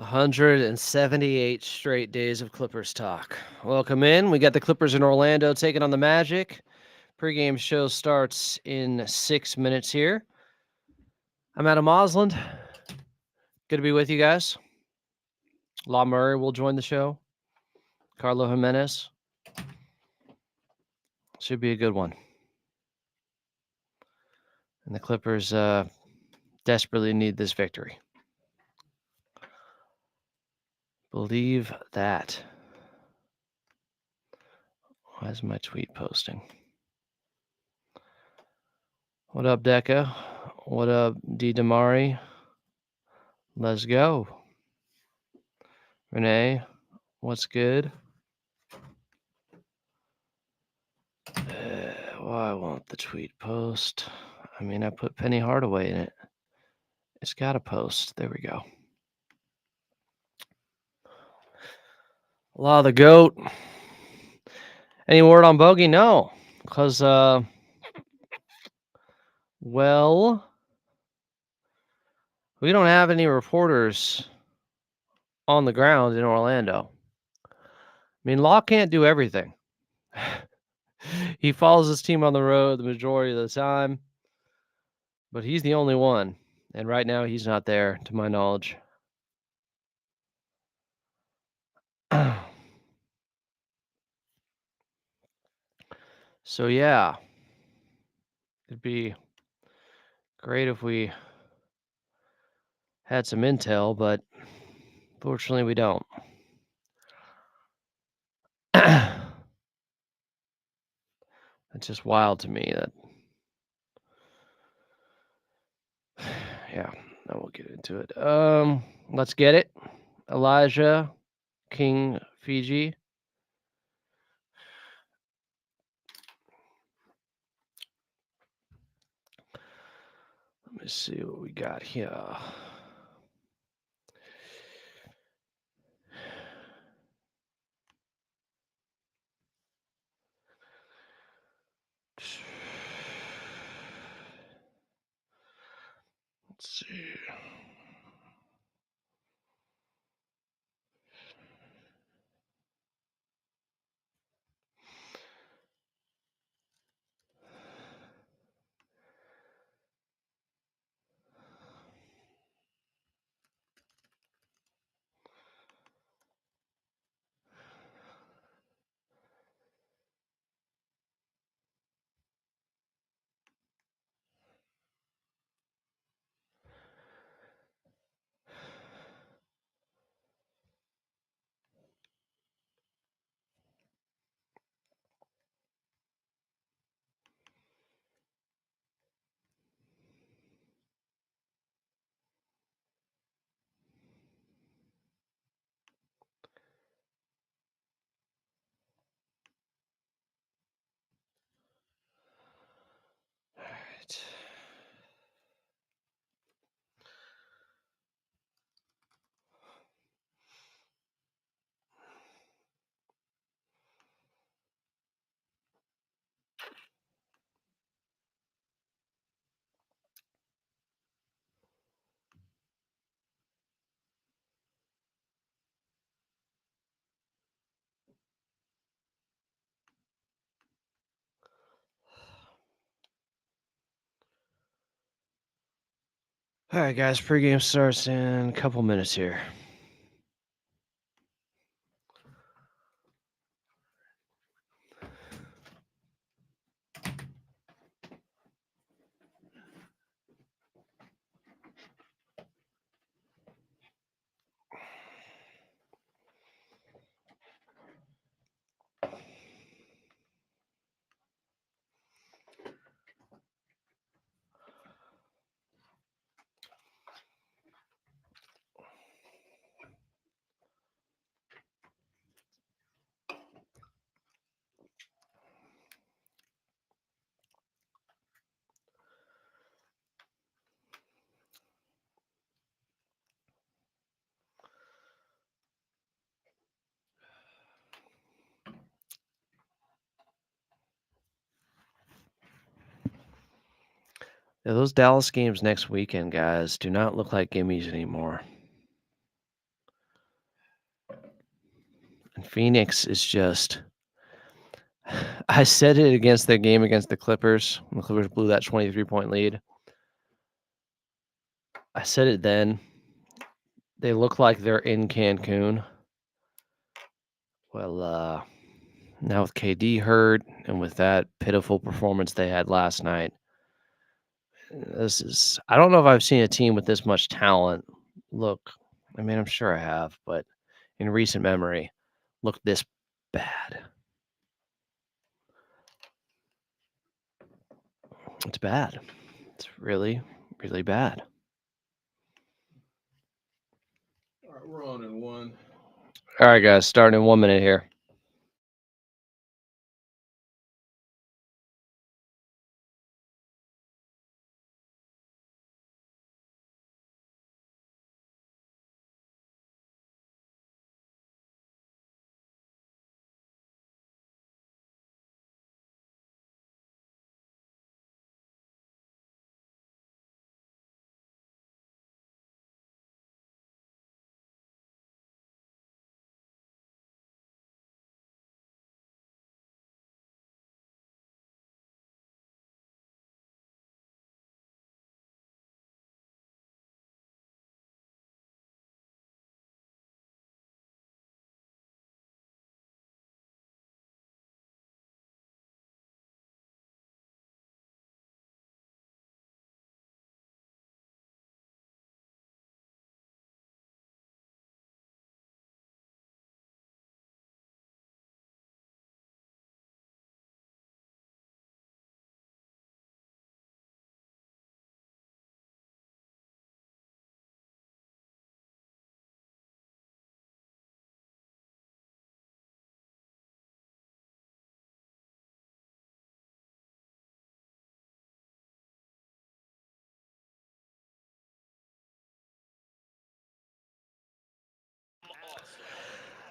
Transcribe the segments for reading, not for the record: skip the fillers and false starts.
178 straight days of Clippers talk. Welcome in. We got the Clippers in Orlando taking on the Magic. Pregame show starts in 6 minutes here. I'm Adam Osland. Good to be with you guys. Law Murray will join the show. Carlo Jimenez. Should be a good one. And the Clippers desperately need this victory. Believe that. Why is my tweet posting? What up, Deca? What up, D. Damari? Let's go. Renee, what's good? Why won't the tweet post? I mean, I put Penny Hardaway in it. It's got to post. There we go. Law of the GOAT. Any word on Bogey? No. Because, well, we don't have any reporters on the ground in Orlando. I mean, Law can't do everything. He follows his team on the road the majority of the time, but he's the only one. And right now, he's not there, to my knowledge. So, yeah, it'd be great if we had some intel, but fortunately, we don't. It's just wild to me that, yeah, I will get into it. Let's get it. Elijah, King Fiji. Let me see what we got here. Let's see. All right. All right, guys, pregame starts in a couple minutes here. Yeah, those Dallas games next weekend, guys, do not look like gimmies anymore. Phoenix is just I said it against the game against the Clippers when the Clippers blew that 23-point lead. I said it then. They look like they're in Cancun. Well, now with KD hurt and with that pitiful performance they had last night, I don't know if I've seen a team with this much talent look, I mean, I'm sure I have, but in recent memory, look this bad. It's bad. It's really, really bad. All right, we're on in one. All right, guys, starting in 1 minute here.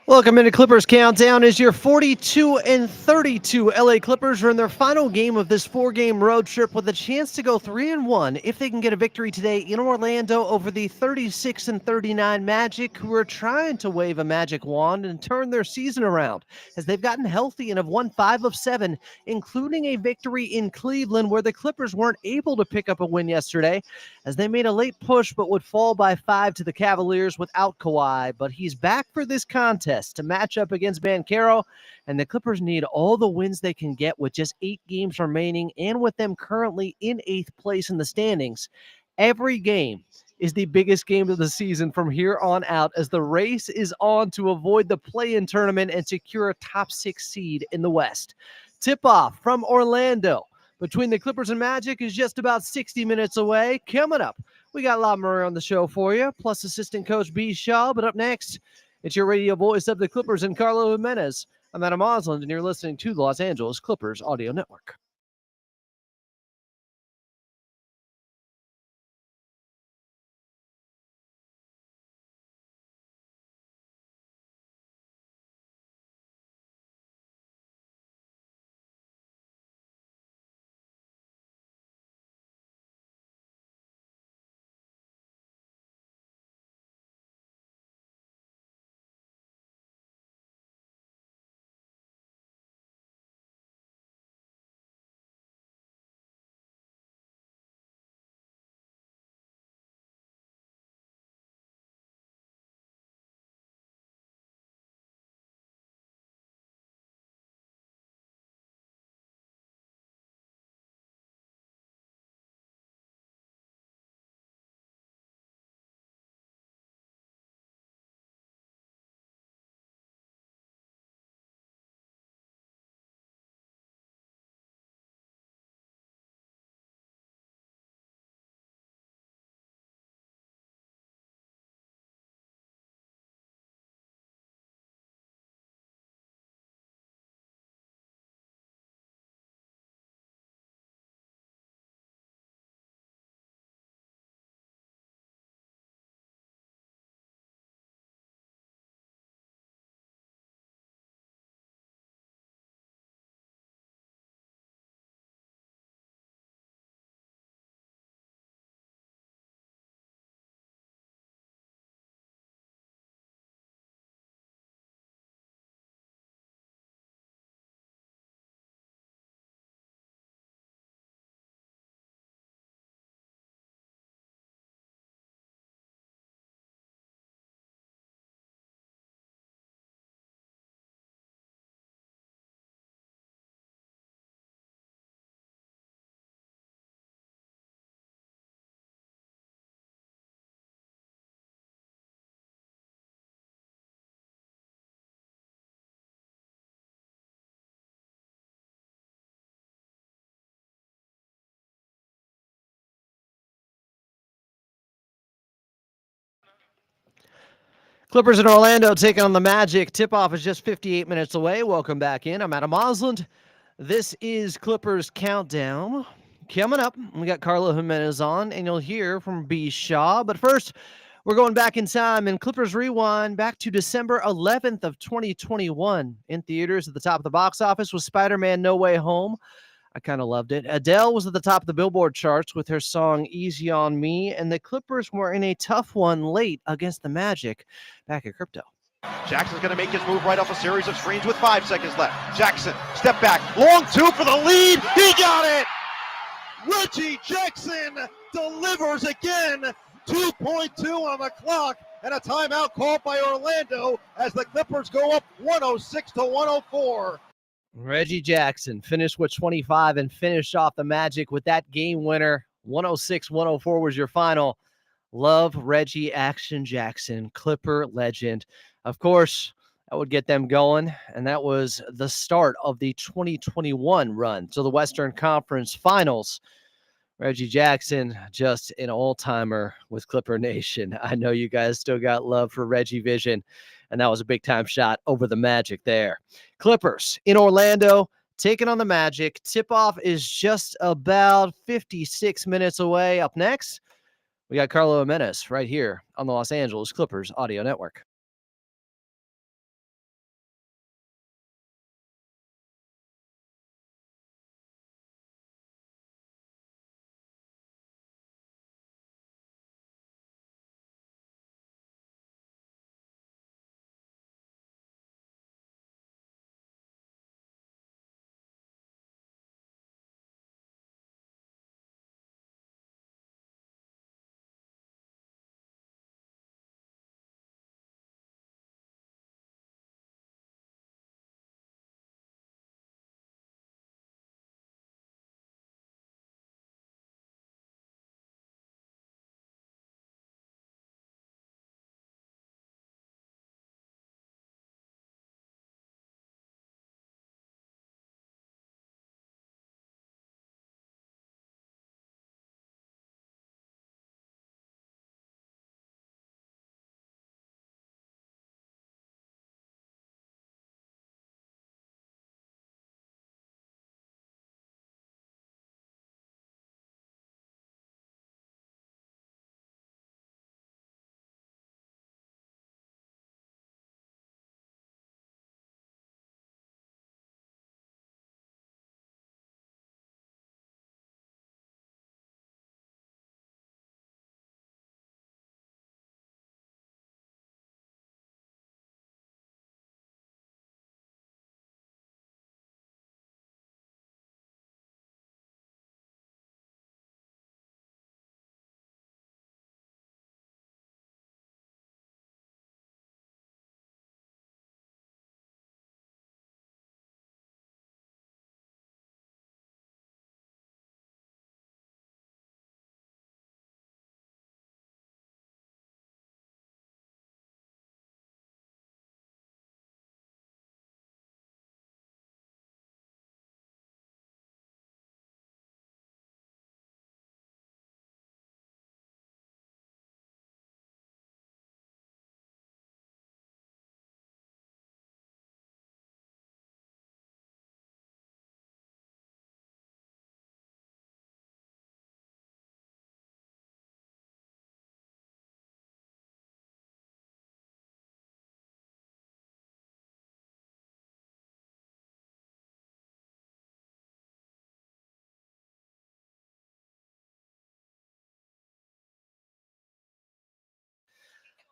Welcome into Clippers Countdown. As your 42-32 LA Clippers are in their final game of this 4-game road trip with a chance to go 3-1 if they can get a victory today in Orlando over the 36-39 Magic, who are trying to wave a magic wand and turn their season around as they've gotten healthy and have won 5 of 7, including a victory in Cleveland where the Clippers weren't able to pick up a win yesterday as they made a late push but would fall by 5 to the Cavaliers without Kawhi. But he's back for this contest to match up against Banchero, and the Clippers need all the wins they can get with just 8 games remaining and with them currently in 8th place in the standings. Every game is the biggest game of the season from here on out as the race is on to avoid the play-in tournament and secure a top 6 seed in the West. Tip-off from Orlando between the Clippers and Magic is just about 60 minutes away. Coming up, we got La Murray on the show for you, plus assistant coach B. Shaw. But up next, it's your radio voice of the Clippers and Carlo Jimenez. I'm Adam Osland, and you're listening to the Los Angeles Clippers Audio Network. Clippers in Orlando taking on the Magic. Tip-off is just 58 minutes away. Welcome back in. I'm Adam Osland. This is Clippers Countdown. Coming up, we got Carlo Jimenez on, and you'll hear from B. Shaw. But first, we're going back in time in Clippers Rewind back to December 11th of 2021. In theaters at the top of the box office was Spider-Man No Way Home. I kind of loved it. Adele was at the top of the Billboard charts with her song Easy on Me, and the Clippers were in a tough one late against the Magic back at Crypto. Jackson's going to make his move right off a series of screens with 5 seconds left. Jackson, step back, long two for the lead. He got it! Reggie Jackson delivers again. 2.2 on the clock, and a timeout called by Orlando as the Clippers go up 106-104. Reggie Jackson finished with 25 and finished off the Magic with that game winner. 106-104 was your final. Love Reggie Action Jackson, Clipper legend. Of course, that would get them going, and that was the start of the 2021 run to the Western Conference Finals. Reggie Jackson, just an all-timer with Clipper Nation. I know you guys still got love for Reggie Vision, and that was a big-time shot over the Magic there. Clippers in Orlando taking on the Magic. Tip-off is just about 56 minutes away. Up next, we got Carlo Jimenez right here on the Los Angeles Clippers Audio Network.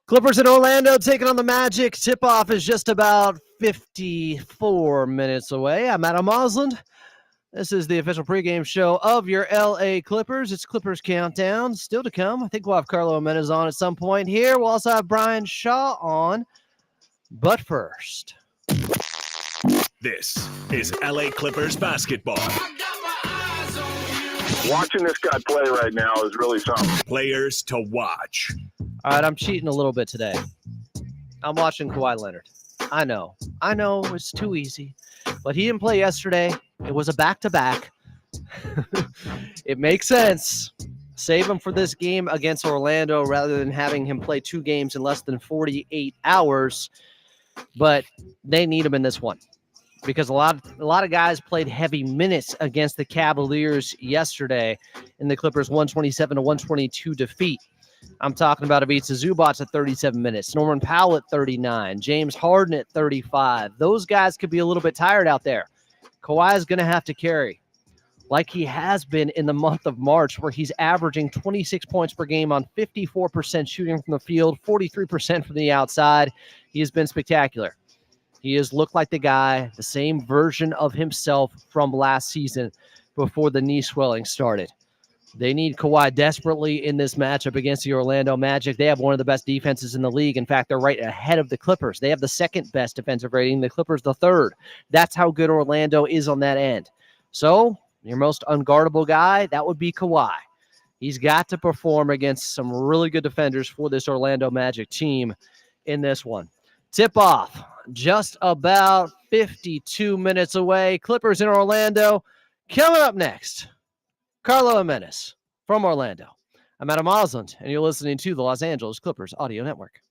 Clippers in Orlando taking on the Magic. Tip-off is just about 54 minutes away. I'm Adam Osland. This is the official pregame show of your LA Clippers. It's Clippers Countdown. Still to come. I think we'll have Carlo Jimenez on at some point here. We'll also have Brian Shaw on. But first, this is LA Clippers basketball. Watching this guy play right now is really something. Players to watch. all right, I'm cheating a little bit today. I'm watching Kawhi Leonard. I know it's too easy, but he didn't play yesterday. It was a back-to-back. It makes sense. Save him for this game against Orlando rather than having him play 2 games in less than 48 hours. But they need him in this one because a lot of guys played heavy minutes against the Cavaliers yesterday in the Clippers' 127-122 defeat. I'm talking about Ivica Zubac at 37 minutes, Norman Powell at 39, James Harden at 35. Those guys could be a little bit tired out there. Kawhi is going to have to carry like he has been in the month of March, where he's averaging 26 points per game on 54% shooting from the field, 43% from the outside. He has been spectacular. He has looked like the guy, the same version of himself from last season before the knee swelling started. They need Kawhi desperately in this matchup against the Orlando Magic. They have one of the best defenses in the league. In fact, they're right ahead of the Clippers. They have the second best defensive rating, the Clippers the third. That's how good Orlando is on that end. So your most unguardable guy, that would be Kawhi. He's got to perform against some really good defenders for this Orlando Magic team in this one. Tip-off just about 52 minutes away. Clippers in Orlando. Coming up next, Carlo Jimenez from Orlando. I'm Adam Osland, and you're listening to the Los Angeles Clippers Audio Network.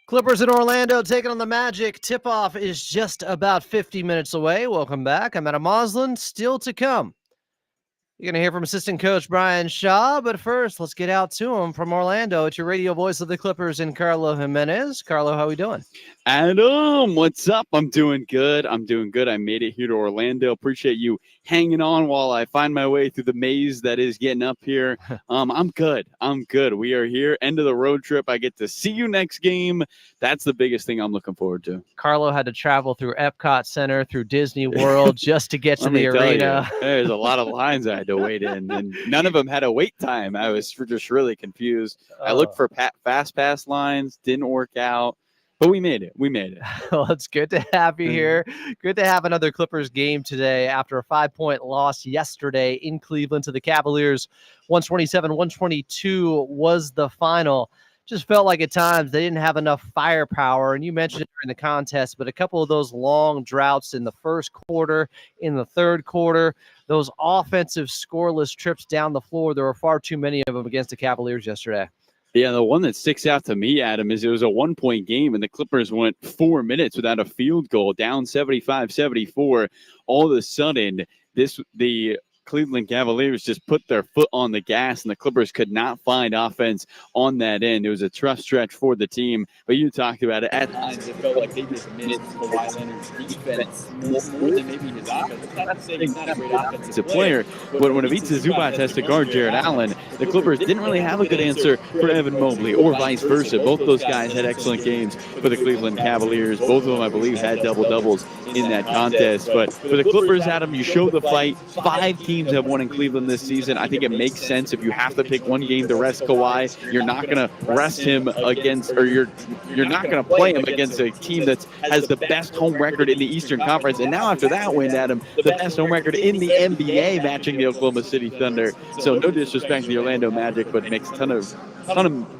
Clippers in Orlando taking on the Magic. Tip-off is just about 50 minutes away. Welcome back. I'm Adam Osland. Still to come, you're going to hear from assistant coach Brian Shaw. But first, let's get out to him from Orlando. It's your radio voice of the Clippers and Carlo Jimenez. Carlo, how we doing? Adam, what's up? I'm doing good. I made it here to Orlando. Appreciate you hanging on while I find my way through the maze that is getting up here. I'm good. We are here. End of the road trip. I get to see you next game. That's the biggest thing I'm looking forward to. Carlo had to travel through Epcot Center, through Disney World just to get to the arena. There's a lot of lines I had to wait in, and none of them had a wait time. I was just really confused. I looked for fast pass lines, didn't work out. But we made it. Well, it's good to have you here. Good to have another Clippers game today after a 5-point loss yesterday in Cleveland to the Cavaliers. 127-122 was the final. Just felt like at times they didn't have enough firepower. And you mentioned it during the contest, but a couple of those long droughts in the first quarter, in the third quarter, those offensive scoreless trips down the floor, there were far too many of them against the Cavaliers yesterday. Yeah, the one that sticks out to me, Adam, is it was a 1-point game, and the Clippers went 4 minutes without a field goal, down 75-74. All of a sudden, the Cleveland Cavaliers just put their foot on the gas, and the Clippers could not find offense on that end. It was a tough stretch for the team, but you talked about it. At times, it felt like they just missed Kawhi Leonard's defense more than maybe his offense. It's not to say he's not a great offensive player, but when Ivica Zubac has to guard Jared Allen, the Clippers didn't really have a good answer for Evan Mobley or vice versa. Both those guys had excellent games for the Cleveland Cavaliers. Both of them, I believe, had double-doubles in that contest. But for the Clippers, Adam, you showed the fight. 5 teams have won in Cleveland this season. I think it makes sense if you have to pick one game to rest Kawhi. You're not going to rest him against, or you're not going to play him against a team that has the best home record in the Eastern Conference. And now after that win, Adam, the best home record in the NBA, matching the Oklahoma City Thunder. So no disrespect to the Orlando Magic, but it makes ton of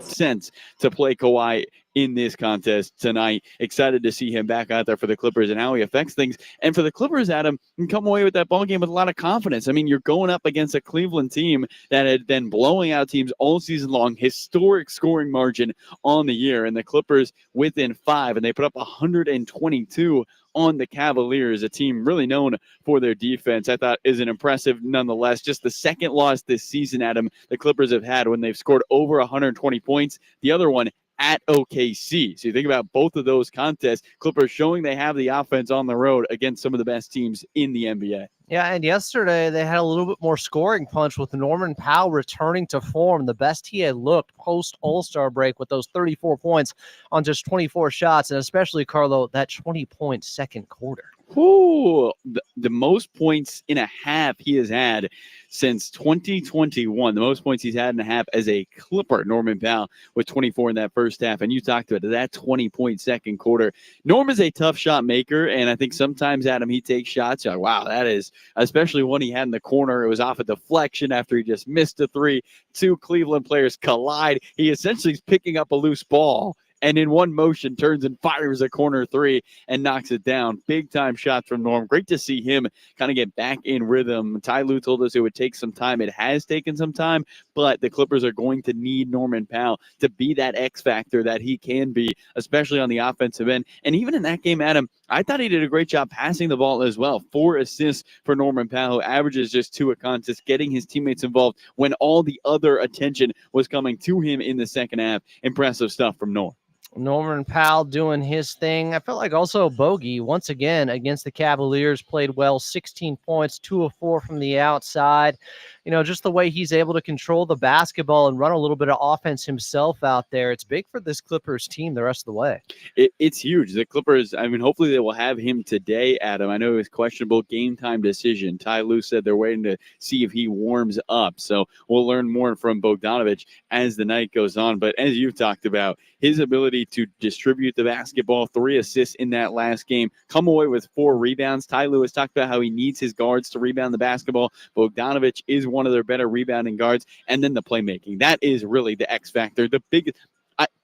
sense to play Kawhi in this contest tonight. Excited to see him back out there for the Clippers and how he affects things. And for the Clippers, Adam, you can come away with that ball game with a lot of confidence. I mean, you're going up against a Cleveland team that had been blowing out teams all season long, historic scoring margin on the year, and the Clippers within 5, and they put up 122 on the Cavaliers, a team really known for their defense. I thought is an impressive nonetheless. Just the second loss this season, Adam, the Clippers have had when they've scored over 120 points. The other one at OKC. So you think about both of those contests, Clippers showing they have the offense on the road against some of the best teams in the NBA. Yeah, and yesterday they had a little bit more scoring punch with Norman Powell returning to form, the best he had looked post All-Star break with those 34 points on just 24 shots, and especially, Carlo, that 20-point second quarter. Ooh, the most points in a half he has had since 2021. The most points he's had in a half as a Clipper, Norman Powell, with 24 in that first half. And you talked about that 20-point second quarter. Norm is a tough shot maker, and I think sometimes, Adam, he takes shots. You're like, wow, that is, especially one he had in the corner. It was off a deflection after he just missed a 3. 2 Cleveland players collide. He essentially is picking up a loose ball and in one motion turns and fires a corner 3 and knocks it down. Big time shot from Norm. Great to see him kind of get back in rhythm. Ty Lue told us it would take some time. It has taken some time, but the Clippers are going to need Norman Powell to be that X factor that he can be, especially on the offensive end. And even in that game, Adam, I thought he did a great job passing the ball as well. 4 assists for Norman Powell, who averages just 2 a contest, getting his teammates involved when all the other attention was coming to him in the second half. Impressive stuff from Norm. Norman Powell doing his thing. I felt like also Bogey, once again, against the Cavaliers, played well, 16 points, 2 of 4 from the outside. You know, just the way he's able to control the basketball and run a little bit of offense himself out there. It's big for this Clippers team the rest of the way. It's huge. The Clippers, I mean, hopefully they will have him today, Adam. I know it was questionable game time decision. Ty Lue said they're waiting to see if he warms up. So we'll learn more from Bogdanovic as the night goes on. But as you've talked about, his ability to distribute the basketball, 3 assists in that last game, come away with 4 rebounds. Ty Lue has talked about how he needs his guards to rebound the basketball. Bogdanovic is one of their better rebounding guards. And then the playmaking. That is really the X factor. The biggest.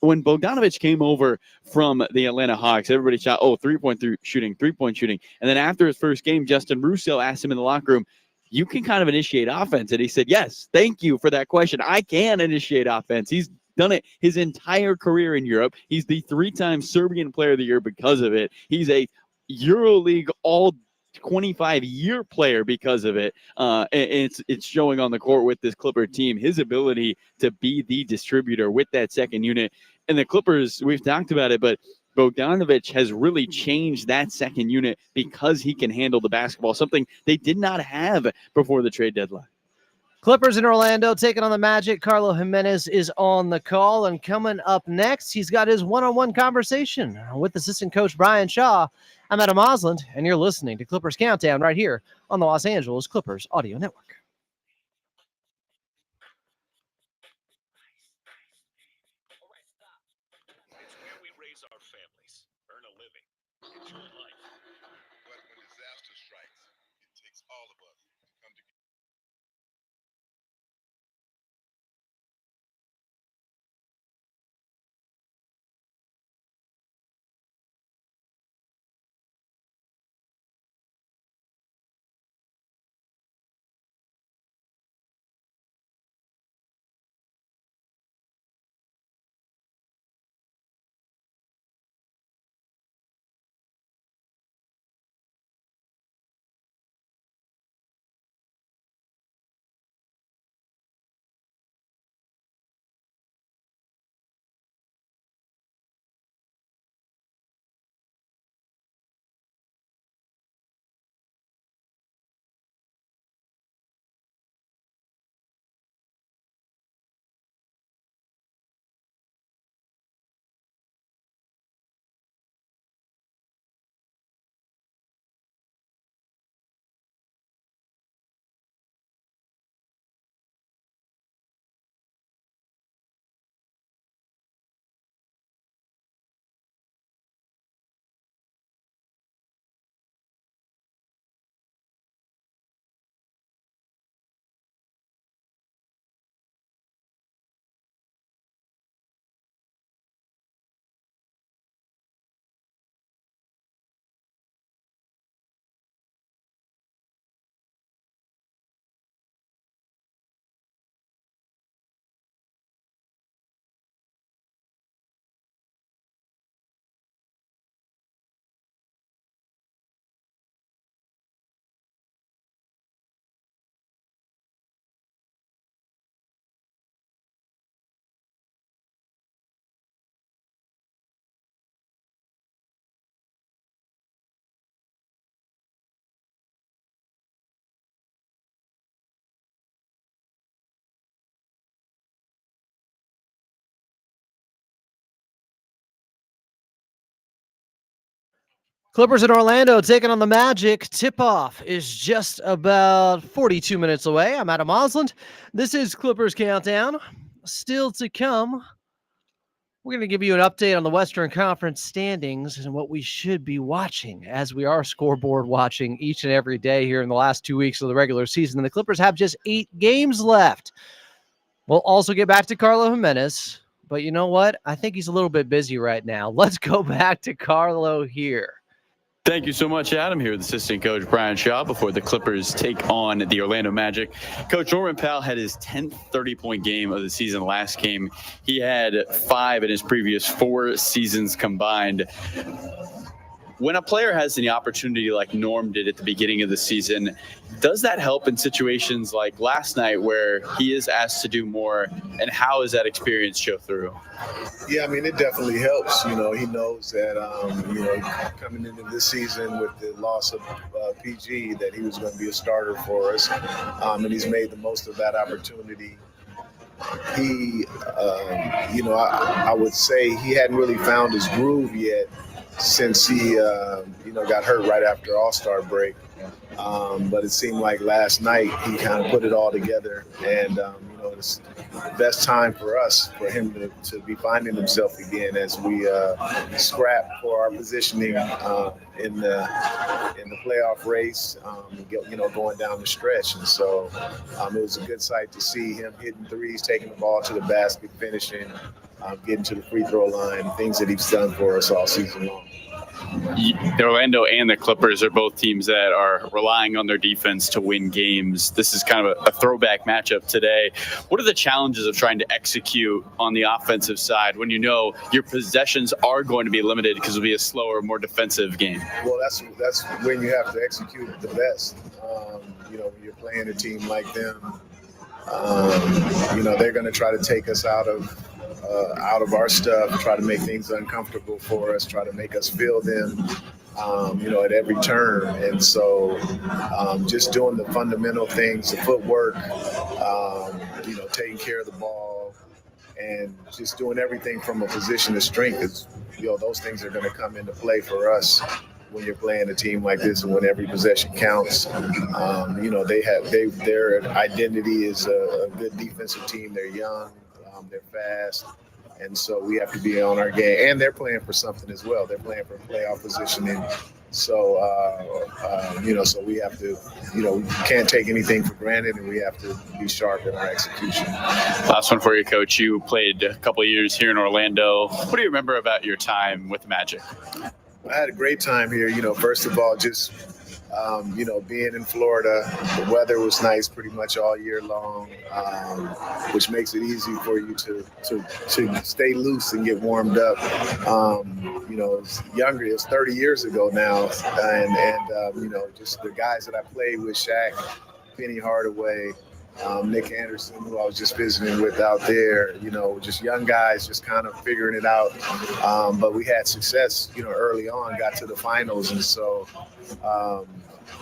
When Bogdanovic came over from the Atlanta Hawks, everybody shot, 3-point shooting. And then after his first game, Justin Russo asked him in the locker room, you can kind of initiate offense. And he said, yes, thank you for that question. I can initiate offense. He's done it his entire career in Europe. He's the 3-time Serbian Player of the Year because of it. He's a EuroLeague all 25-year player because of it. And it's showing on the court with this Clipper team, his ability to be the distributor with that second unit. And the Clippers, we've talked about it, but Bogdanovic has really changed that second unit because he can handle the basketball, something they did not have before the trade deadline. Clippers in Orlando taking on the Magic. Carlo Jimenez is on the call, and coming up next, he's got his one-on-one conversation with assistant coach Brian Shaw. I'm Adam Osland, and you're listening to Clippers Countdown right here on the Los Angeles Clippers Audio Network. It's where we raise our families, earn a living, enjoy life. But when disaster strikes, it takes all of us to come together. Clippers in Orlando taking on the Magic. Tip-off is just about 42 minutes away. I'm Adam Osland. This is Clippers Countdown. Still to come, we're going to give you an update on the Western Conference standings and what we should be watching, as we are scoreboard watching each and every day here in the last 2 weeks of the regular season. And the Clippers have just 8 games left. We'll also get back to Carlo Jimenez, but you know what? I think he's a little bit busy right now. Let's go back to Carlo here. Thank you so much, Adam. Here with assistant coach Brian Shaw before the Clippers take on the Orlando Magic. Coach Norman Powell had his 10th 30-point game of the season last game. He had 5 in his previous 4 seasons combined. When a player has the opportunity like Norm did at the beginning of the season, does that help in situations like last night where he is asked to do more, and how does that experience show through? Yeah, I mean, it definitely helps. You know, he knows that, coming into this season with the loss of PG, that he was going to be a starter for us. And he's made the most of that opportunity. He, I would say he hadn't really found his groove yet since he, got hurt right after All-Star break. But it seemed like last night he kind of put it all together, and it's the best time for us, for him to be finding himself again as we scrap for our positioning in the playoff race, going down the stretch. And so it was a good sight to see him hitting threes, taking the ball to the basket, finishing, getting to the free throw line, things that he's done for us all season long. The Orlando and the Clippers are both teams that are relying on their defense to win games. This is kind of a throwback matchup today. What are the challenges of trying to execute on the offensive side when you know your possessions are going to be limited because it'll be a slower, more defensive game? Well, that's when you have to execute the best. When you're playing a team like them, they're going to try to take us out of our stuff, try to make things uncomfortable for us, try to make us feel them, at every turn. And so just doing the fundamental things, the footwork, taking care of the ball, and just doing everything from a position of strength is, those things are going to come into play for us when you're playing a team like this and when every possession counts. Their identity is a good defensive team. They're young, they're fast, and so we have to be on our game. And they're playing for something as well. They're playing for playoff positioning. So, so we have to, we can't take anything for granted, and we have to be sharp in our execution. Last one for you, Coach. You played a couple of years here in Orlando. What do you remember about your time with the Magic? I had a great time here. First of all, just, being in Florida, the weather was nice pretty much all year long, which makes it easy for you to stay loose and get warmed up. It's younger, it was 30 years ago now. And just the guys that I played with, Shaq, Penny Hardaway, Nick Anderson, who I was just visiting with out there, just young guys just kind of figuring it out. But we had success, early on, got to the finals. And so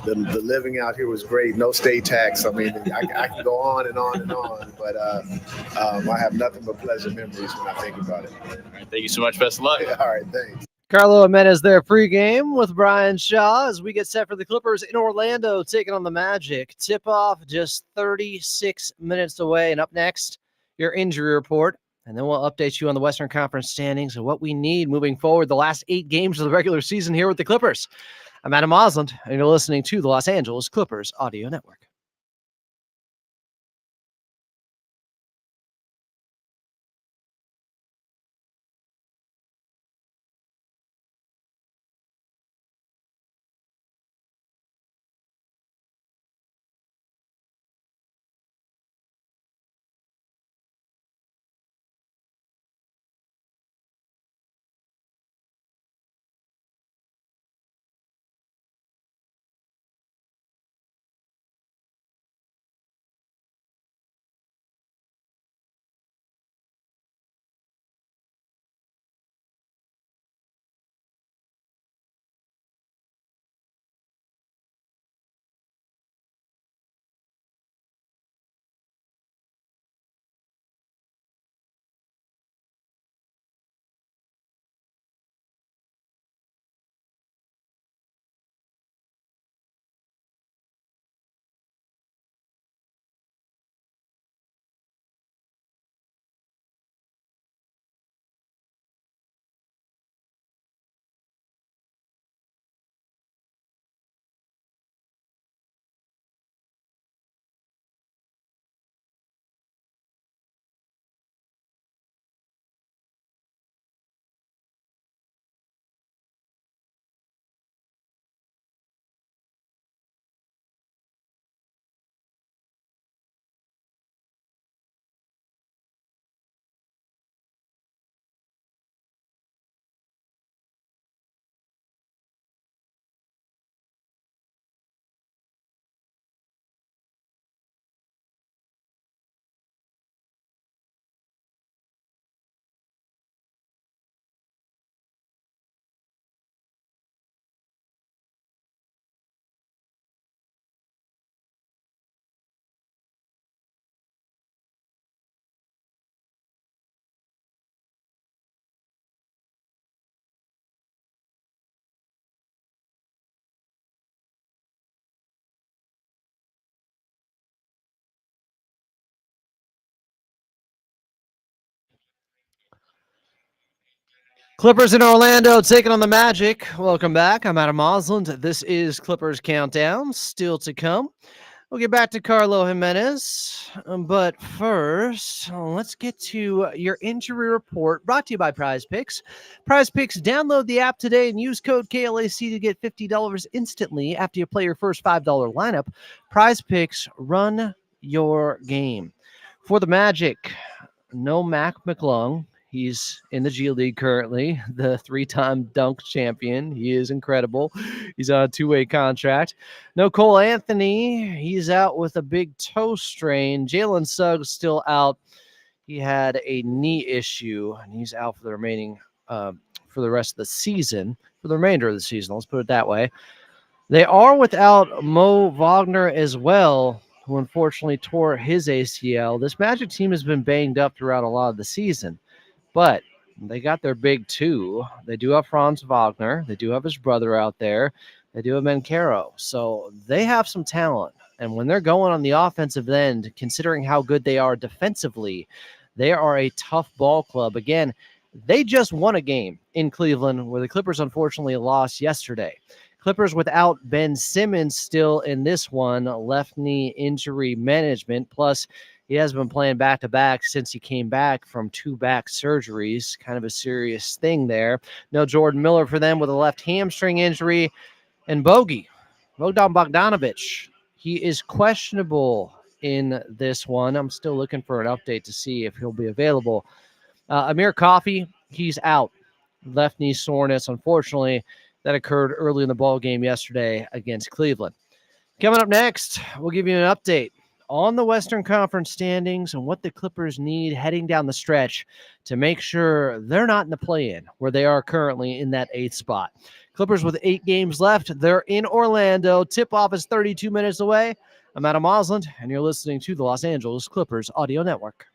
the living out here was great. No state tax. I mean, I can go on and on and on, but I have nothing but pleasant memories when I think about it. All right, thank you so much. Best of luck. All right, thanks. Carlo Jimenez there pregame with Brian Shaw as we get set for the Clippers in Orlando taking on the Magic. Tip-off just 36 minutes away. And up next, your injury report. And then we'll update you on the Western Conference standings and what we need moving forward the last 8 games of the regular season here with the Clippers. I'm Adam Osland, and you're listening to the Los Angeles Clippers Audio Network. Clippers in Orlando taking on the Magic. Welcome back. I'm Adam Osland. This is Clippers Countdown. Still to come. We'll get back to Carlo Jimenez. But first, let's get to your injury report brought to you by Prize Picks. Prize Picks, download the app today and use code KLAC to get $50 instantly after you play your first $5 lineup. Prize Picks, run your game. For the Magic, no Mac McClung. He's in the G League currently, the 3-time dunk champion. He is incredible. He's on a 2-way contract. No Cole Anthony. He's out with a big toe strain. Jalen Suggs still out. He had a knee issue, and he's out for the rest of the season, for the remainder of the season. Let's put it that way. They are without Mo Wagner as well, who unfortunately tore his ACL. This Magic team has been banged up throughout a lot of the season. But they got their big two. They do have Franz Wagner. They do have his brother out there. They do have Bencaro. So they have some talent. And when they're going on the offensive end, considering how good they are defensively, they are a tough ball club. Again, they just won a game in Cleveland where the Clippers unfortunately lost yesterday. Clippers without Ben Simmons still in this one, left knee injury management. Plus, he has been playing back-to-back since he came back from 2 back surgeries. Kind of a serious thing there. No Jordan Miller for them with a left hamstring injury. And Bogdan Bogdanovic, he is questionable in this one. I'm still looking for an update to see if he'll be available. Amir Coffey, he's out. Left knee soreness, unfortunately. That occurred early in the ball game yesterday against Cleveland. Coming up next, we'll give you an update on the Western Conference standings and what the Clippers need heading down the stretch to make sure they're not in the play-in, where they are currently in that 8th spot. Clippers with 8 games left. They're in Orlando. Tip-off is 32 minutes away. I'm Adam Osland, and you're listening to the Los Angeles Clippers Audio Network.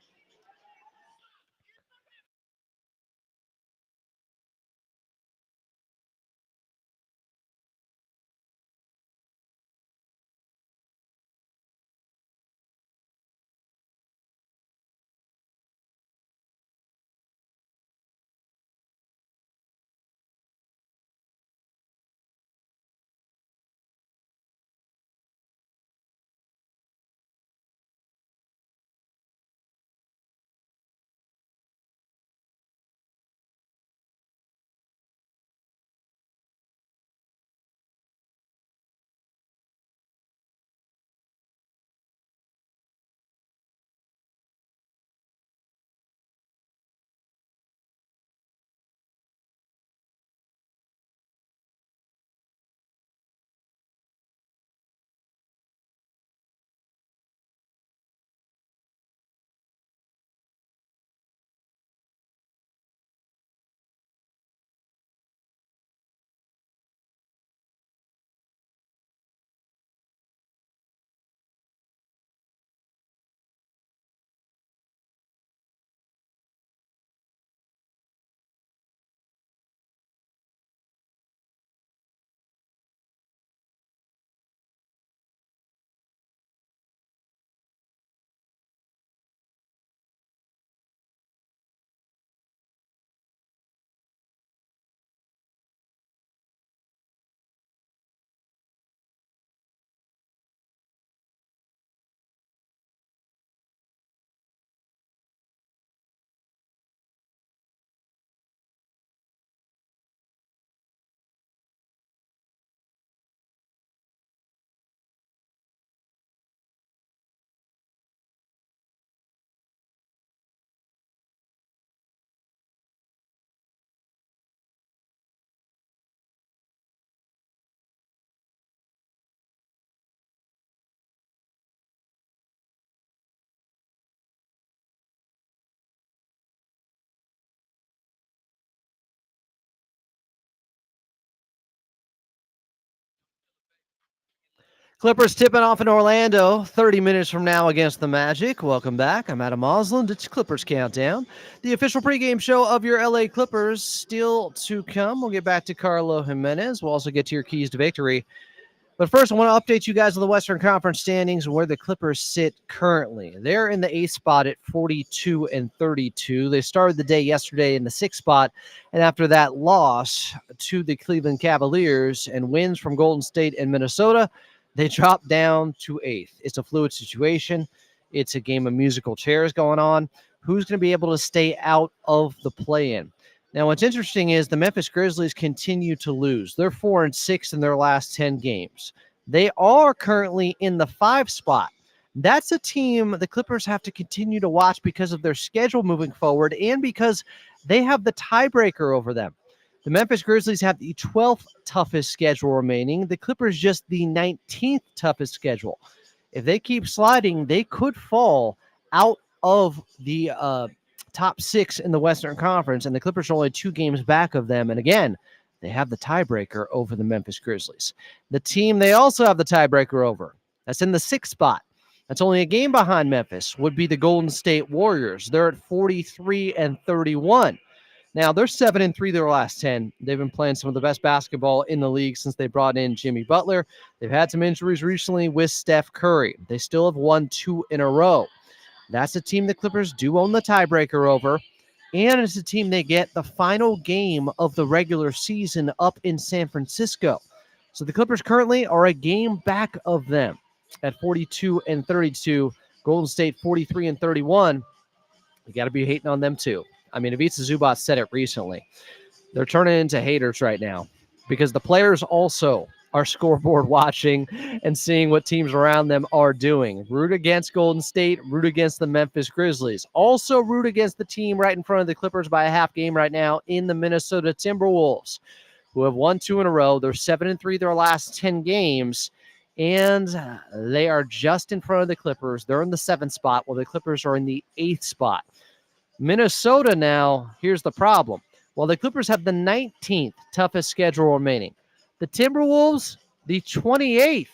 Clippers tipping off in Orlando 30 minutes from now against the Magic. Welcome back. I'm Adam Osland. It's Clippers Countdown, the official pregame show of your LA Clippers. Still to come. We'll get back to Carlo Jimenez. We'll also get to your keys to victory But first, I want to update you guys on the Western Conference standings and where the Clippers sit currently. They're in the 8th spot at 42-32. They started the day yesterday in the 6th spot, and after that loss to the Cleveland Cavaliers and wins from Golden State and Minnesota, they dropped down to 8th. It's a fluid situation. It's a game of musical chairs going on. Who's going to be able to stay out of the play-in? Now, what's interesting is the Memphis Grizzlies continue to lose. They're 4-6 in their last 10 games. They are currently in the 5 spot. That's a team the Clippers have to continue to watch because of their schedule moving forward and because they have the tiebreaker over them. The Memphis Grizzlies have the 12th toughest schedule remaining. The Clippers just the 19th toughest schedule. If they keep sliding, they could fall out of the top 6 in the Western Conference, and the Clippers are only 2 games back of them. And again, they have the tiebreaker over the Memphis Grizzlies. The team they also have the tiebreaker over, that's in the 6th spot. That's only a game behind Memphis, would be the Golden State Warriors. They're at 43-31. Now, they're 7-3 their last 10. They've been playing some of the best basketball in the league since they brought in Jimmy Butler. They've had some injuries recently with Steph Curry. They still have won 2 in a row. That's a team the Clippers do own the tiebreaker over, and it's a team they get the final game of the regular season up in San Francisco. So the Clippers currently are a game back of them at 42-32. Golden State 43-31. You got to be hating on them too. I mean, Ivica Zubac said it recently. They're turning into haters right now because the players also are scoreboard watching and seeing what teams around them are doing. Root against Golden State, root against the Memphis Grizzlies. Also root against the team right in front of the Clippers by a half game right now in the Minnesota Timberwolves, who have won 2 in a row. They're 7-3 their last 10 games, and they are just in front of the Clippers. They're in the 7th spot, while the Clippers are in the 8th spot. Minnesota now, here's the problem. While the Clippers have the 19th toughest schedule remaining, the Timberwolves, the 28th.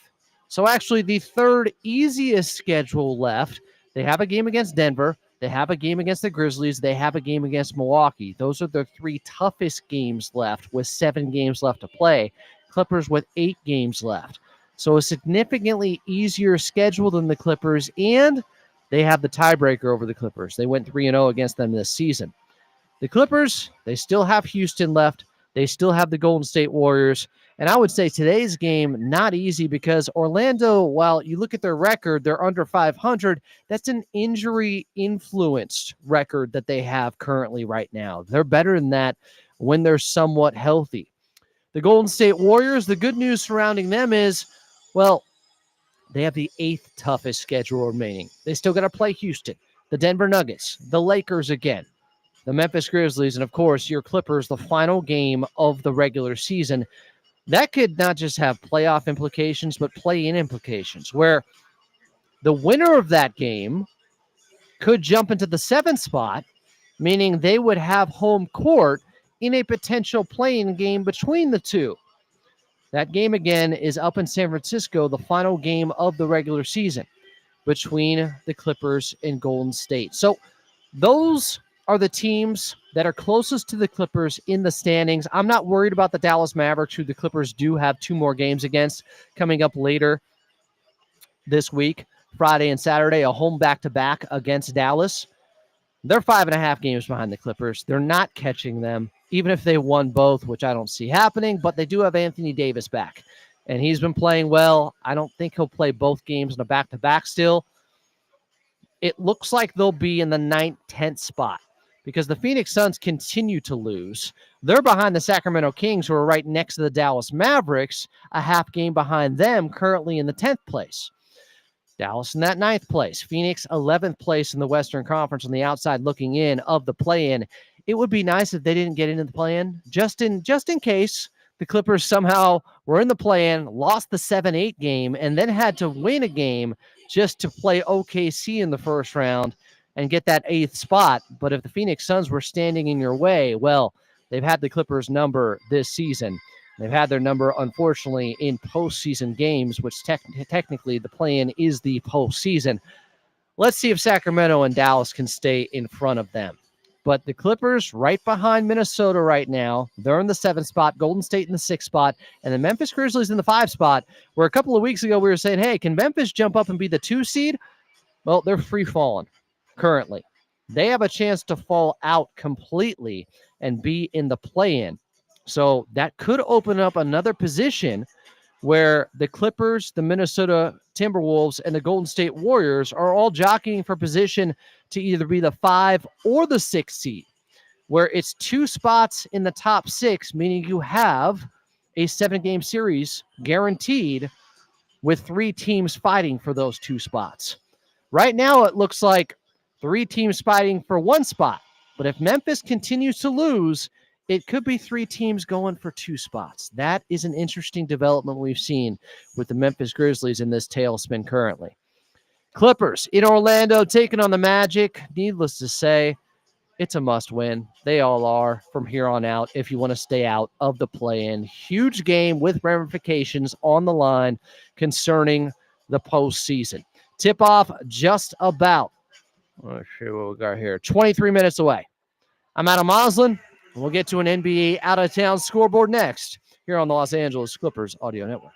So actually the 3rd easiest schedule left. They have a game against Denver. They have a game against the Grizzlies. They have a game against Milwaukee. Those are the 3 toughest games left with 7 games left to play. Clippers with 8 games left. So a significantly easier schedule than the Clippers, and they have the tiebreaker over the Clippers. They went 3-0 against them this season. The Clippers, they still have Houston left. They still have the Golden State Warriors. And I would say today's game, not easy because Orlando, while you look at their record, they're under 500. That's an injury-influenced record that they have currently right now. They're better than that when they're somewhat healthy. The Golden State Warriors, the good news surrounding them is, well, they have the 8th toughest schedule remaining. They still got to play Houston, the Denver Nuggets, the Lakers again, the Memphis Grizzlies, and of course, your Clippers, the final game of the regular season. That could not just have playoff implications, but play-in implications, where the winner of that game could jump into the 7th spot, meaning they would have home court in a potential play-in game between the two. That game, again, is up in San Francisco, the final game of the regular season between the Clippers and Golden State. So those are the teams that are closest to the Clippers in the standings. I'm not worried about the Dallas Mavericks, who the Clippers do have 2 more games against coming up later this week, Friday and Saturday, a home back-to-back against Dallas. They're 5.5 games behind the Clippers. They're not catching them, even if they won both, which I don't see happening, but they do have Anthony Davis back, and he's been playing well. I don't think he'll play both games in a back-to-back still. It looks like they'll be in the 9th, 10th spot, because the Phoenix Suns continue to lose. They're behind the Sacramento Kings, who are right next to the Dallas Mavericks, a half game behind them, currently in the 10th place. Dallas in that 9th place. Phoenix 11th place in the Western Conference on the outside looking in of the play-in. It would be nice if they didn't get into the play-in, just in case the Clippers somehow were in the play-in, lost the 7-8 game, and then had to win a game just to play OKC in the first round and get that 8th spot. But if the Phoenix Suns were standing in your way, well, they've had the Clippers' number this season. They've had their number, unfortunately, in postseason games, which technically the play-in is the postseason. Let's see if Sacramento and Dallas can stay in front of them. But the Clippers right behind Minnesota right now. They're in the 7th spot, Golden State in the 6th spot, and the Memphis Grizzlies in the 5th spot, where a couple of weeks ago we were saying, hey, can Memphis jump up and be the 2 seed? Well, they're free falling currently. They have a chance to fall out completely and be in the play-in. So that could open up another position where the Clippers, the Minnesota Timberwolves, and the Golden State Warriors are all jockeying for position to either be the 5 or the 6 seed, where it's 2 spots in the top 6, meaning you have a 7-game series guaranteed with 3 teams fighting for those 2 spots. Right now, it looks like 3 teams fighting for 1 spot, but if Memphis continues to lose, it could be 3 teams going for 2 spots. That is an interesting development we've seen with the Memphis Grizzlies in this tailspin currently. Clippers in Orlando taking on the Magic. Needless to say, it's a must-win. They all are from here on out if you want to stay out of the play-in. Huge game with ramifications on the line concerning the postseason. Tip-off just about, let's see what we got here, 23 minutes away. I'm Adam Moslin. We'll get to an NBA out-of-town scoreboard next here on the Los Angeles Clippers Audio Network.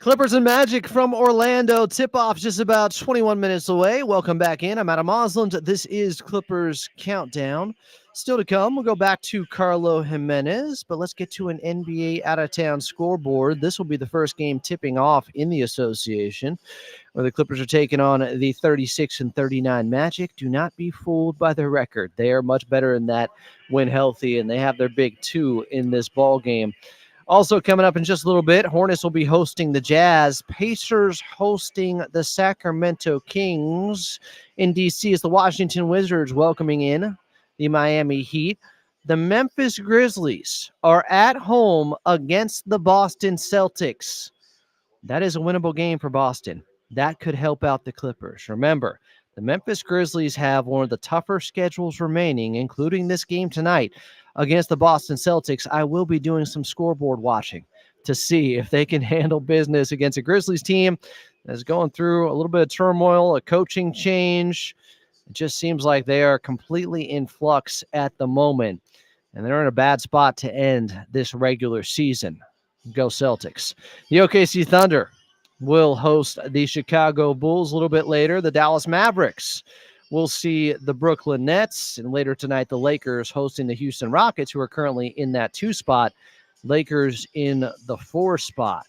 Clippers and Magic from Orlando. Tip-off just about 21 minutes away. Welcome back in. I'm Adam Moslin. This is Clippers Countdown. Still to come, we'll go back to Carlo Jimenez, but let's get to an NBA out-of-town scoreboard. This will be the first game tipping off in the association, where the Clippers are taking on the 36-39 Magic. Do not be fooled by their record. They are much better than that when healthy, and they have their big 2 in this ball game. Also coming up in just a little bit, Hornets will be hosting the Jazz. Pacers hosting the Sacramento Kings. In D.C. is the Washington Wizards welcoming in the Miami Heat. The Memphis Grizzlies are at home against the Boston Celtics. That is a winnable game for Boston. That could help out the Clippers. Remember, the Memphis Grizzlies have one of the tougher schedules remaining, including this game tonight against the Boston Celtics. I will be doing some scoreboard watching to see if they can handle business against a Grizzlies team that's going through a little bit of turmoil, a coaching change. It just seems like they are completely in flux at the moment, and they're in a bad spot to end this regular season. Go Celtics. The OKC Thunder will host the Chicago Bulls a little bit later. The Dallas Mavericks will see the Brooklyn Nets. And later tonight, the Lakers hosting the Houston Rockets, who are currently in that 2 spot. Lakers in the 4 spot.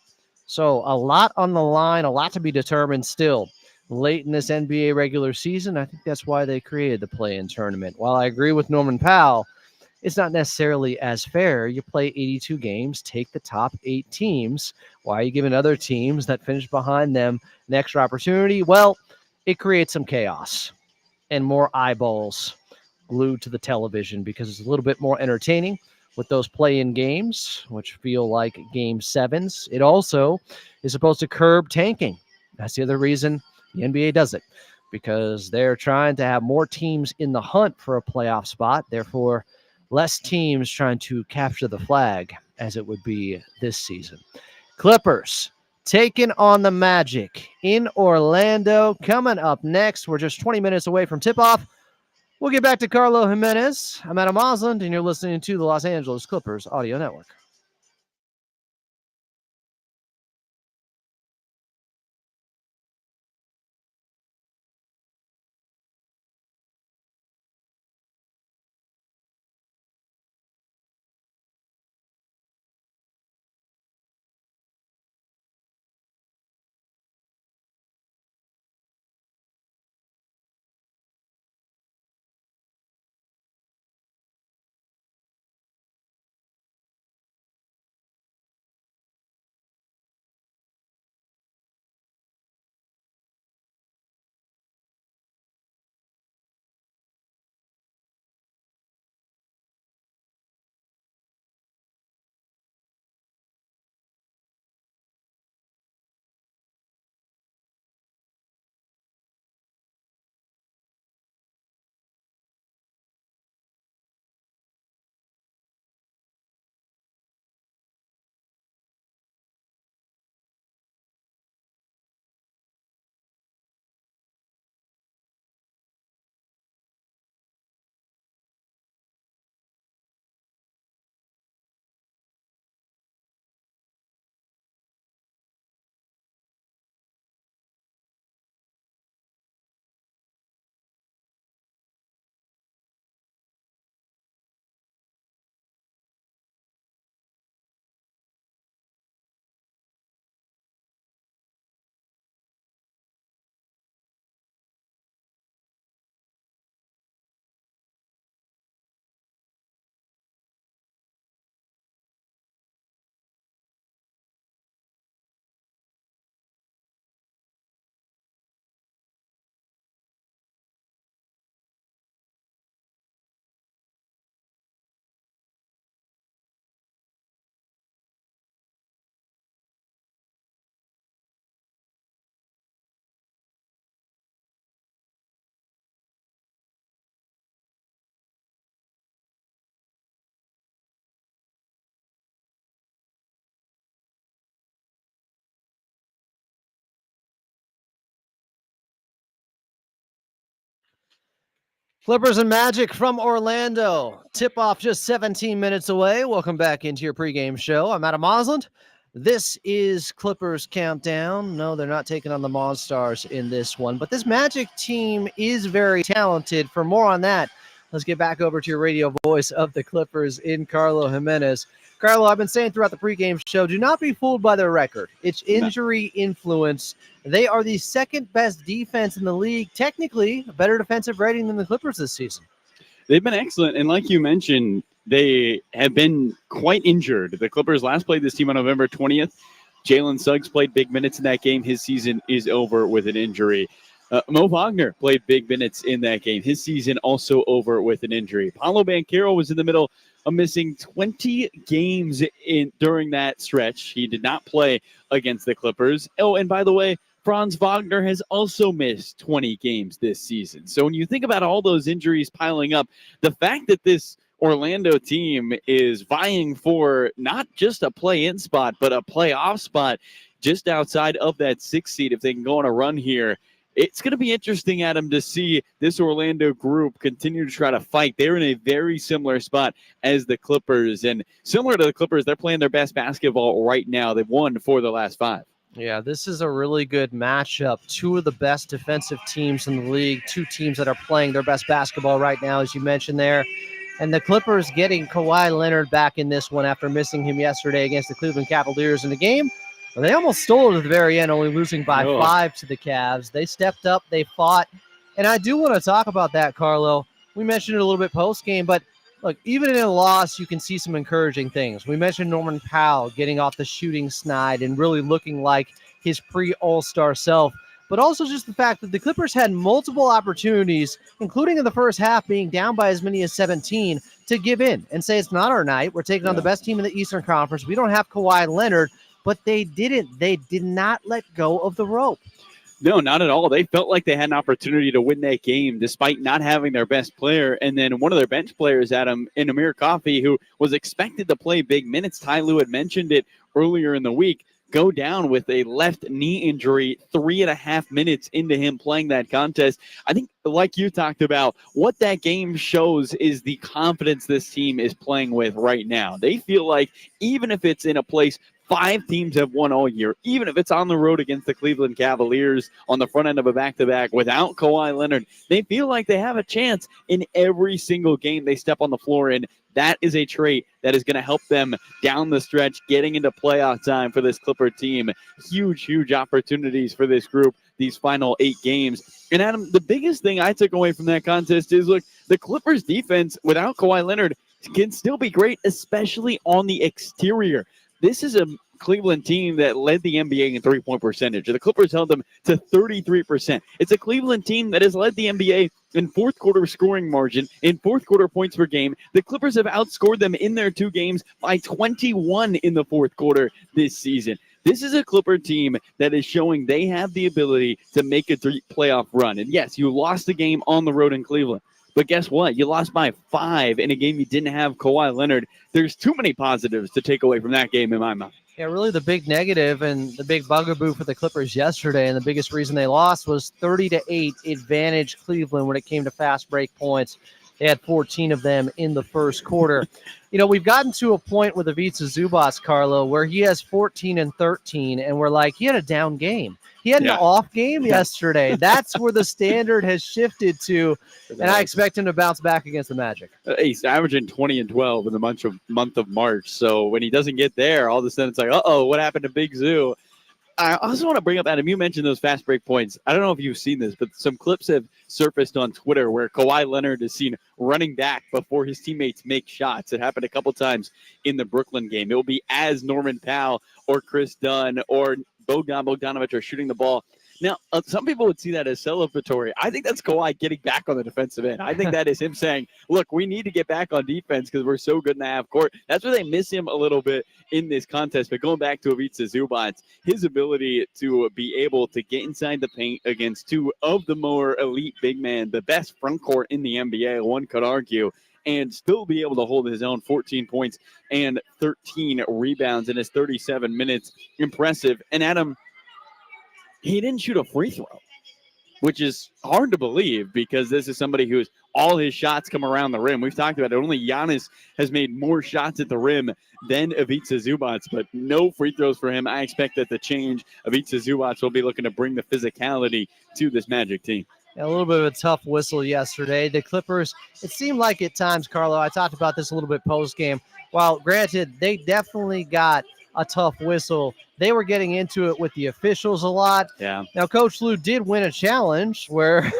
So a lot on the line, a lot to be determined still late in this NBA regular season. I think that's why they created the play-in tournament. While I agree with Norman Powell, it's not necessarily as fair. You play 82 games, take the top 8 teams. Why are you giving other teams that finish behind them an extra opportunity? Well, it creates some chaos and more eyeballs glued to the television because it's a little bit more entertaining with those play-in games, which feel like game 7s. It also is supposed to curb tanking. That's the other reason the NBA does it, because they're trying to have more teams in the hunt for a playoff spot. Therefore, less teams trying to capture the flag, as it would be this season. Clippers taking on the Magic in Orlando. Coming up next, we're just 20 minutes away from tip-off. We'll get back to Carlo Jimenez. I'm Adam Osland, and you're listening to the Los Angeles Clippers Audio Network. Clippers and Magic from Orlando. Tip-off just 17 minutes away. Welcome back into your pregame show. I'm Adam Osland. This is Clippers Countdown. No, they're not taking on the Monstars in this one, but this Magic team is very talented. For more on that, let's get back over to your radio voice of the Clippers in Carlo Jimenez. Carlo, I've been saying throughout the pregame show, do not be fooled by their record. It's injury influence. They are the second best defense in the league, technically a better defensive rating than the Clippers this season. They've been excellent, and like you mentioned, they have been quite injured. The Clippers last played this team on November 20th. Jalen Suggs played big minutes in that game. His season is over with an injury. Mo Wagner played big minutes in that game. His season also over with an injury. Paolo Banchero was in the middle of missing 20 games during that stretch. He did not play against the Clippers. Oh, and by the way, Franz Wagner has also missed 20 games this season. So when you think about all those injuries piling up, the fact that this Orlando team is vying for not just a play-in spot, but a playoff spot just outside of that 6th seed, if they can go on a run here, it's going to be interesting, Adam, to see this Orlando group continue to try to fight. They're in a very similar spot as the Clippers. And similar to the Clippers, they're playing their best basketball right now. They've won 4 of the last 5. Yeah, this is a really good matchup. 2 of the best defensive teams in the league, 2 teams that are playing their best basketball right now, as you mentioned there. And the Clippers getting Kawhi Leonard back in this one after missing him yesterday against the Cleveland Cavaliers in the game. Well, they almost stole it at the very end, only losing by 5 to the Cavs. They stepped up, they fought. And I do want to talk about that, Carlo. We mentioned it a little bit post-game, but look, even in a loss, you can see some encouraging things. We mentioned Norman Powell getting off the shooting snide and really looking like his pre-All-Star self, but also just the fact that the Clippers had multiple opportunities, including in the first half being down by as many as 17, to give in and say it's not our night. We're taking on the best team in the Eastern Conference. We don't have Kawhi Leonard, but they didn't. They did not let go of the rope. No, not at all. They felt like they had an opportunity to win that game despite not having their best player. And then one of their bench players, Adam, in Amir Coffey, who was expected to play big minutes, Ty Lue had mentioned it earlier in the week, go down with a left knee injury 3.5 minutes into him playing that contest. I think, like you talked about, what that game shows is the confidence this team is playing with right now. They feel like even if it's in a place 5 teams have won all year, even if it's on the road against the Cleveland Cavaliers on the front end of a back-to-back without Kawhi Leonard, they feel like they have a chance in every single game they step on the floor in. That is a trait that is going to help them down the stretch, getting into playoff time for this Clipper team. Huge, huge opportunities for this group, these final 8 games. And Adam, the biggest thing I took away from that contest is, look, the Clippers defense without Kawhi Leonard can still be great, especially on the exterior. This is a Cleveland team that led the NBA in three-point percentage. The Clippers held them to 33%. It's a Cleveland team that has led the NBA in fourth quarter scoring margin, in fourth quarter points per game. The Clippers have outscored them in their 2 games by 21 in the fourth quarter this season. This is a Clipper team that is showing they have the ability to make a playoff run. And yes, you lost the game on the road in Cleveland. But guess what? You lost by 5 in a game you didn't have Kawhi Leonard. There's too many positives to take away from that game in my mind. Yeah, really the big negative and the big bugaboo for the Clippers yesterday, and the biggest reason they lost was 30-8 advantage Cleveland when it came to fast break points. They had 14 of them in the first quarter. You know, we've gotten to a point with Ivica Zubac, Carlo, where he has 14 and 13, and we're like, he had a down game. He had an off game yesterday. That's where the standard has shifted to, and I expect him to bounce back against the Magic. He's averaging 20 and 12 in the month of March. So when he doesn't get there, all of a sudden it's like, uh-oh, what happened to Big Zoo? I also want to bring up, Adam, you mentioned those fast break points. I don't know if you've seen this, but some clips have surfaced on Twitter where Kawhi Leonard is seen running back before his teammates make shots. It happened a couple times in the Brooklyn game. It will be as Norman Powell or Chris Dunn or Bogdanovich are shooting the ball. Now, some people would see that as celebratory. I think that's Kawhi getting back on the defensive end. I think that is him saying, look, we need to get back on defense because we're so good in the half court. That's where they miss him a little bit in this contest. But going back to Ivica Zubac, his ability to be able to get inside the paint against 2 of the more elite big men, the best front court in the NBA, one could argue, and still be able to hold his own 14 points and 13 rebounds in his 37 minutes. Impressive. And Adam, he didn't shoot a free throw, which is hard to believe because this is somebody who's all his shots come around the rim. We've talked about it. Only Giannis has made more shots at the rim than Ivica Zubac, but no free throws for him. I expect that the change, Ivica Zubac will be looking to bring the physicality to this Magic team. A little bit of a tough whistle yesterday. The Clippers, it seemed like at times, Carlo, I talked about this a little bit post-game. While granted, they definitely got a tough whistle, they were getting into it with the officials a lot. Yeah. Now, Coach Lue did win a challenge where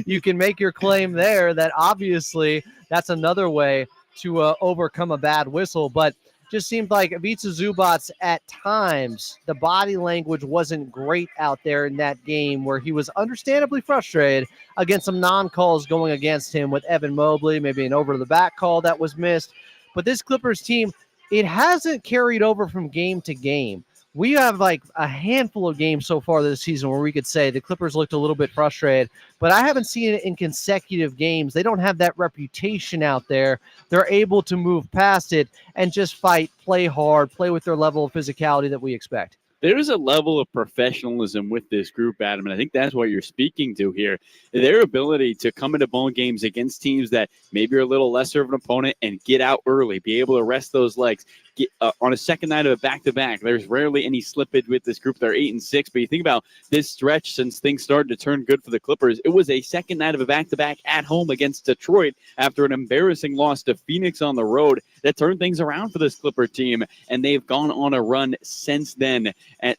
you can make your claim there that obviously that's another way to overcome a bad whistle. But just seemed like Ivica Zubac at times, the body language wasn't great out there in that game where he was understandably frustrated against some non-calls going against him with Evan Mobley, maybe an over-the-back call that was missed. But this Clippers team, it hasn't carried over from game to game. We have like a handful of games so far this season where we could say the Clippers looked a little bit frustrated, but I haven't seen it in consecutive games. They don't have that reputation out there. They're able to move past it and just fight, play hard, play with their level of physicality that we expect. There's a level of professionalism with this group, Adam, and I think that's what you're speaking to here. Their ability to come into ball games against teams that maybe are a little lesser of an opponent and get out early, be able to rest those legs. Get, on a second night of a back-to-back, there's rarely any slippage with this group. They're 8-6, but you think about this stretch since things started to turn good for the Clippers. It was a second night of a back-to-back at home against Detroit after an embarrassing loss to Phoenix on the road that turned things around for this Clipper team, and they've gone on a run since then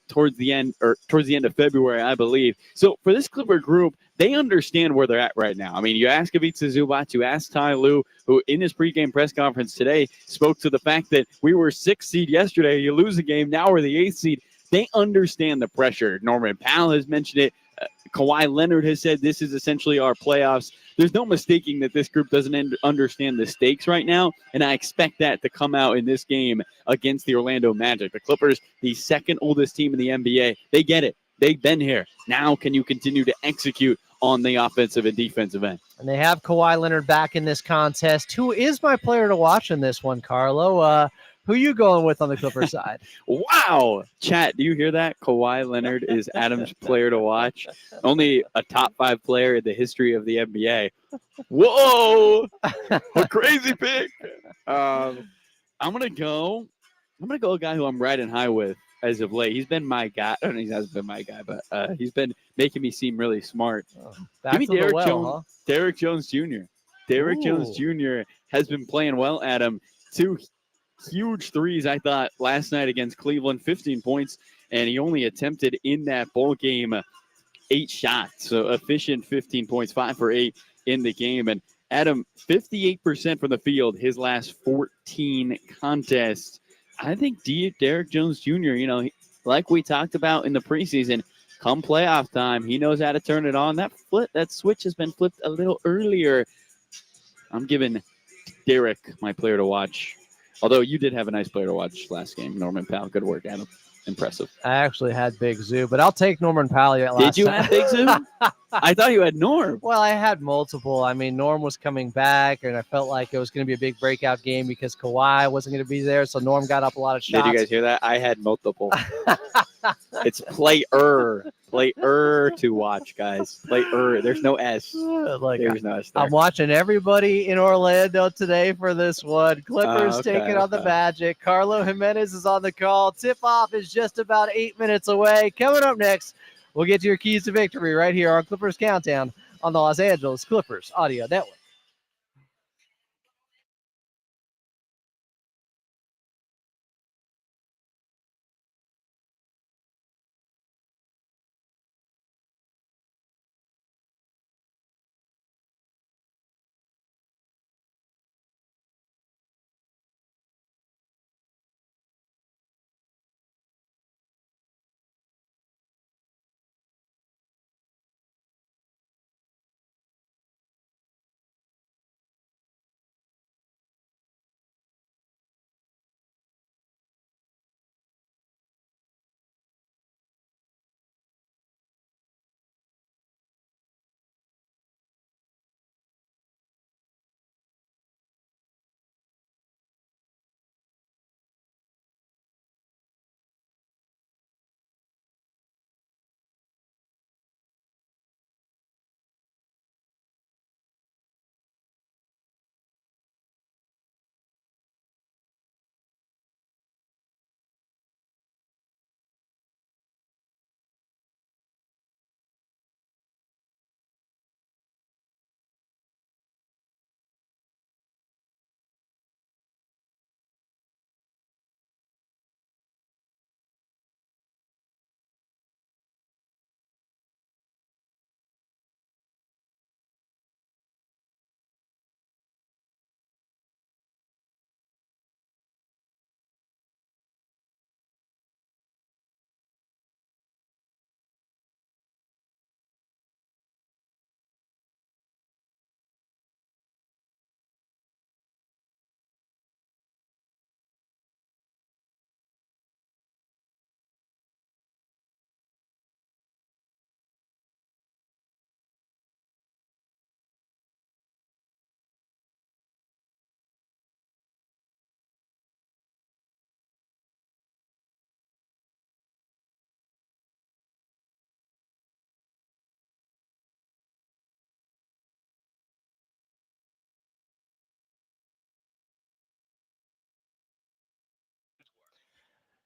towards the end of February, I believe. So for this Clipper group, they understand where they're at right now. I mean, you ask Ivica Zubac, you ask Ty Lue, who in his pregame press conference today spoke to the fact that we were 6th seed yesterday. You lose a game, now we're the 8th seed. They understand the pressure. Norman Powell has mentioned it. Kawhi Leonard has said this is essentially our playoffs. There's no mistaking that this group doesn't understand the stakes right now, and I expect that to come out in this game against the Orlando Magic. The Clippers, the second oldest team in the NBA, they get it. They've been here. Now can you continue to execute on the offensive and defensive end? And they have Kawhi Leonard back in this contest. Who is my player to watch in this one, Carlo? Who you going with on the Clippers side? Wow. Chat, do you hear that? Kawhi Leonard is Adam's player to watch. Only a top 5 player in the history of the NBA. Whoa. A crazy pick. I'm going to go a guy who I'm riding high with as of late. He's been my guy. I don't know if he hasn't been my guy, but he's been making me seem really smart. Back Give me to the Derrick well, Jones. huh? Derrick Jones Jr. Derrick Jones Jr. has been playing well, Adam. 2 huge threes, I thought, last night against Cleveland, 15 points, and he only attempted in that bowl game 8 shots. So efficient 15 points, 5 for 8 in the game. And Adam, 58% from the field his last 14 contests. I think Derrick Jones Jr., like we talked about in the preseason, come playoff time, he knows how to turn it on. That switch has been flipped a little earlier. I'm giving Derrick my player to watch. Although you did have a nice player to watch last game, Norman Powell. Good work, Adam. Impressive. I actually had Big Zoo, but I'll take Norman Powell. Did you have Big Zoo? I thought you had Norm. Well, I had multiple. I mean, Norm was coming back, and I felt like it was going to be a big breakout game because Kawhi wasn't going to be there, so Norm got up a lot of shots. Did you guys hear that? I had multiple. It's player to watch, guys. Player. There's no S. There's no S there. I'm watching everybody in Orlando today for this one. Clippers taking on the Magic. Carlo Jimenez is on the call. Tip-off is just about 8 minutes away. Coming up next, we'll get to your keys to victory right here on Clippers Countdown on the Los Angeles Clippers Audio Network.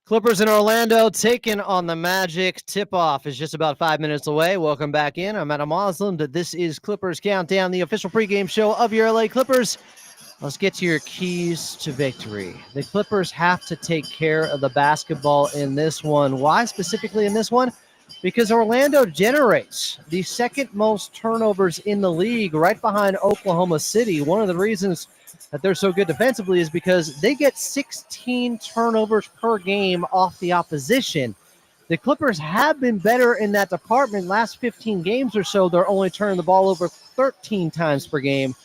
Clippers in Orlando taking on the Magic. Tip-off is just about 5 minutes away. Welcome back in. I'm Adam Moslem. This is Clippers Countdown, the official pregame show of your LA Clippers. Let's get to your keys to victory. The Clippers have to take care of the basketball in this one. Why specifically in this one? Because Orlando generates the second most turnovers in the league, right behind Oklahoma City. One of the reasons that they're so good defensively is because they get 16 turnovers per game off the opposition. The Clippers have been better in that department. Last 15 games or so, they're only turning the ball over 13 times per game.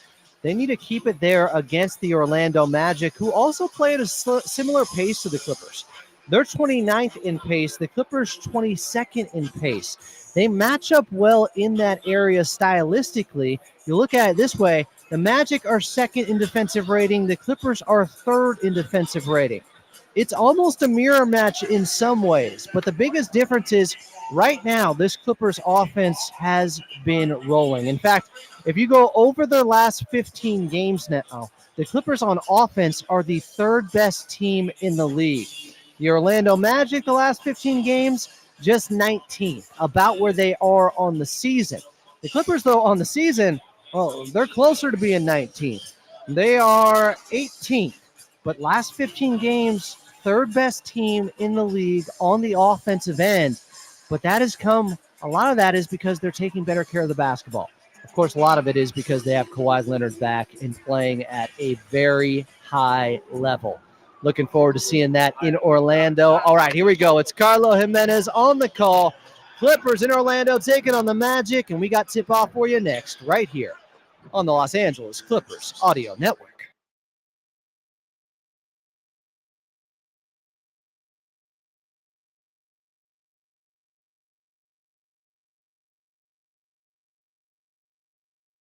They need to keep it there against the Orlando Magic, who also play at a similar pace to the Clippers. They're 29th in pace. The Clippers 22nd in pace. They match up well in that area stylistically. You look at it this way, the Magic are second in defensive rating. The Clippers are third in defensive rating. It's almost a mirror match in some ways, but the biggest difference is right now this Clippers offense has been rolling. In fact, if you go over their last 15 games now, the Clippers on offense are the third best team in the league. The Orlando Magic, the last 15 games, just 19th, about where they are on the season. The Clippers, though, on the season, well, they're closer to being 19th. They are 18th, but last 15 games, third best team in the league on the offensive end. But that has come, a lot of that is because they're taking better care of the basketball. Of course, a lot of it is because they have Kawhi Leonard back and playing at a very high level. Looking forward to seeing that in Orlando. All right, here we go. It's Carlo Jimenez on the call. Clippers in Orlando taking on the Magic, and we got tip-off for you next right here on the Los Angeles Clippers Audio Network.